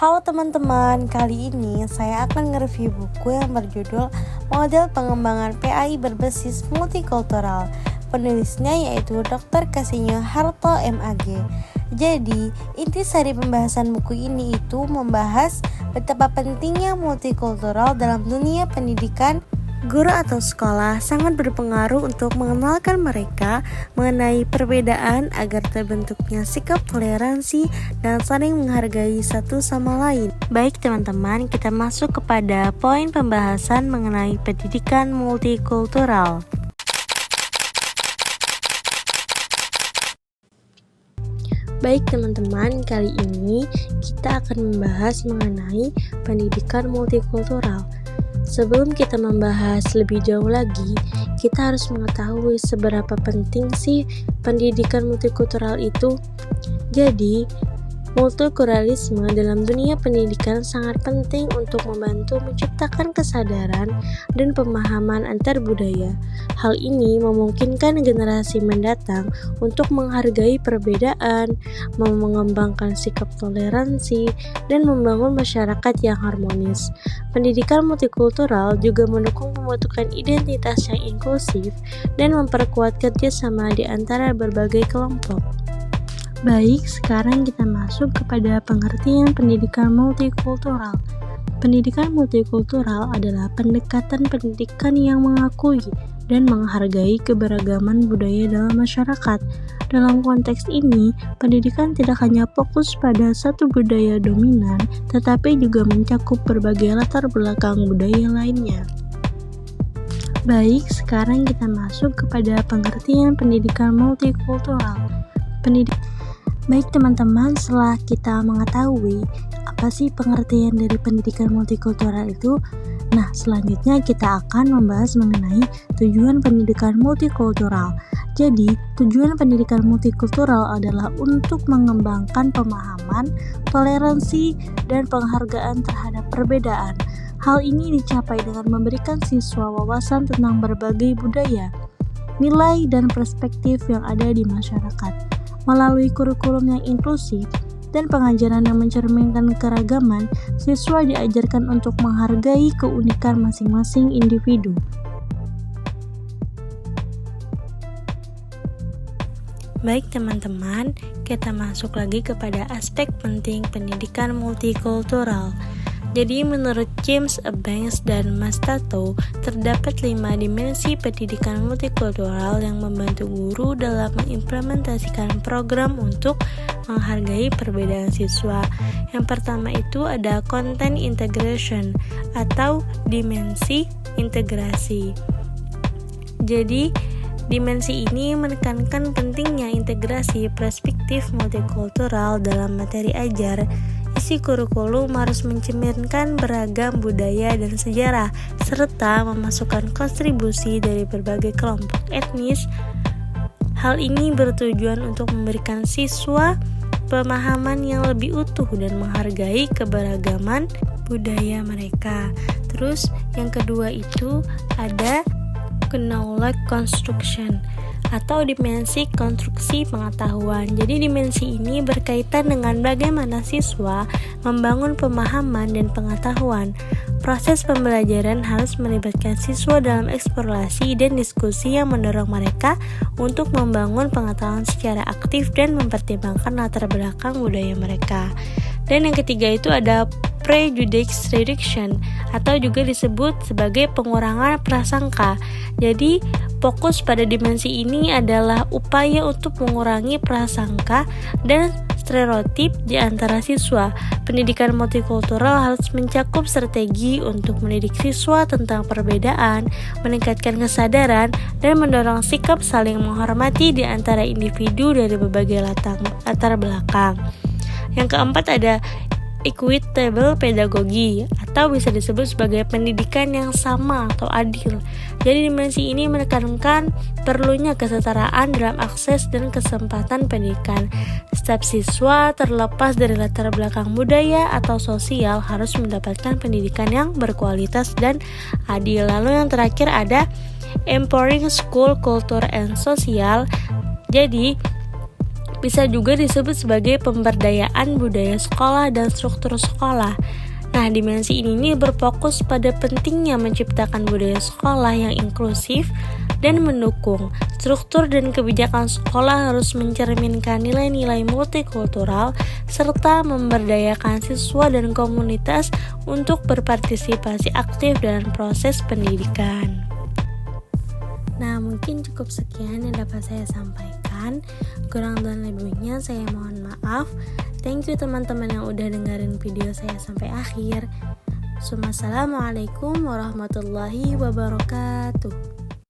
Halo teman-teman, kali ini saya akan nge-review buku yang berjudul Model Pengembangan PAI Berbasis Multikultural. Penulisnya yaitu Dr. Kasinyo Harto MAG. Jadi, intisari pembahasan buku ini itu membahas betapa pentingnya multikultural dalam dunia pendidikan. Guru atau sekolah sangat berpengaruh untuk mengenalkan mereka mengenai perbedaan agar terbentuknya sikap toleransi dan saling menghargai satu sama lain. Baik teman-teman, kita masuk kepada poin pembahasan mengenai pendidikan multikultural. Baik teman-teman, kali ini kita akan membahas mengenai pendidikan multikultural. Sebelum kita membahas lebih jauh lagi, kita harus mengetahui seberapa penting sih pendidikan multikultural itu. Jadi, multikulturalisme dalam dunia pendidikan sangat penting untuk membantu menciptakan kesadaran dan pemahaman antar budaya. Hal ini memungkinkan generasi mendatang untuk menghargai perbedaan, mengembangkan sikap toleransi, dan membangun masyarakat yang harmonis. Pendidikan multikultural juga mendukung pembentukan identitas yang inklusif dan memperkuat kerjasama di antara berbagai kelompok. Baik, sekarang kita masuk kepada pengertian pendidikan multikultural. Pendidikan multikultural adalah pendekatan pendidikan yang mengakui dan menghargai keberagaman budaya dalam masyarakat. Dalam konteks ini, pendidikan tidak hanya fokus pada satu budaya dominan, tetapi juga mencakup berbagai latar belakang budaya lainnya. Baik, sekarang kita masuk kepada pengertian pendidikan multikultural. Baik teman-teman, setelah kita mengetahui apa sih pengertian dari pendidikan multikultural itu, nah selanjutnya kita akan membahas mengenai tujuan pendidikan multikultural. Jadi, tujuan pendidikan multikultural adalah untuk mengembangkan pemahaman, toleransi, dan penghargaan terhadap perbedaan. Hal ini dicapai dengan memberikan siswa wawasan tentang berbagai budaya, nilai, dan perspektif yang ada di masyarakat. Melalui kurikulum yang inklusif dan pengajaran yang mencerminkan keragaman, siswa diajarkan untuk menghargai keunikan masing-masing individu. Baik teman-teman, kita masuk lagi kepada aspek penting pendidikan multikultural. Jadi menurut James Banks dan Mastato, terdapat 5 dimensi pendidikan multikultural yang membantu guru dalam mengimplementasikan program untuk menghargai perbedaan siswa. Yang pertama itu ada content integration atau dimensi integrasi. Jadi dimensi ini menekankan pentingnya integrasi perspektif multikultural dalam materi ajar. Isi kurikulum harus mencerminkan beragam budaya dan sejarah, serta memasukkan kontribusi dari berbagai kelompok etnis. Hal ini bertujuan untuk memberikan siswa pemahaman yang lebih utuh dan menghargai keberagaman budaya mereka. Terus yang kedua itu ada knowledge construction atau dimensi konstruksi pengetahuan. Jadi dimensi ini berkaitan dengan bagaimana siswa membangun pemahaman dan pengetahuan. Proses pembelajaran harus melibatkan siswa dalam eksplorasi dan diskusi yang mendorong mereka untuk membangun pengetahuan secara aktif dan mempertimbangkan latar belakang budaya mereka. Dan yang ketiga itu ada prejudice reduction atau juga disebut sebagai pengurangan prasangka. Jadi fokus pada dimensi ini adalah upaya untuk mengurangi prasangka dan stereotip di antara siswa. Pendidikan multikultural harus mencakup strategi untuk mendidik siswa tentang perbedaan, meningkatkan kesadaran, dan mendorong sikap saling menghormati di antara individu dari berbagai latar belakang. Yang keempat ada equitable pedagogi atau bisa disebut sebagai pendidikan yang sama atau adil. Jadi dimensi ini menekankan perlunya kesetaraan dalam akses dan kesempatan pendidikan. Setiap siswa terlepas dari latar belakang budaya atau sosial harus mendapatkan pendidikan yang berkualitas dan adil. Lalu yang terakhir ada empowering school culture and social. Jadi bisa juga disebut sebagai pemberdayaan budaya sekolah dan struktur sekolah. Nah, dimensi ini berfokus pada pentingnya menciptakan budaya sekolah yang inklusif dan mendukung. Struktur dan kebijakan sekolah harus mencerminkan nilai-nilai multikultural serta memberdayakan siswa dan komunitas untuk berpartisipasi aktif dalam proses pendidikan. Nah, mungkin cukup sekian yang dapat saya sampaikan. Kurang dan lebihnya saya mohon maaf. Thank you teman-teman yang udah dengerin video saya sampai akhir. Assalamualaikum warahmatullahi wabarakatuh.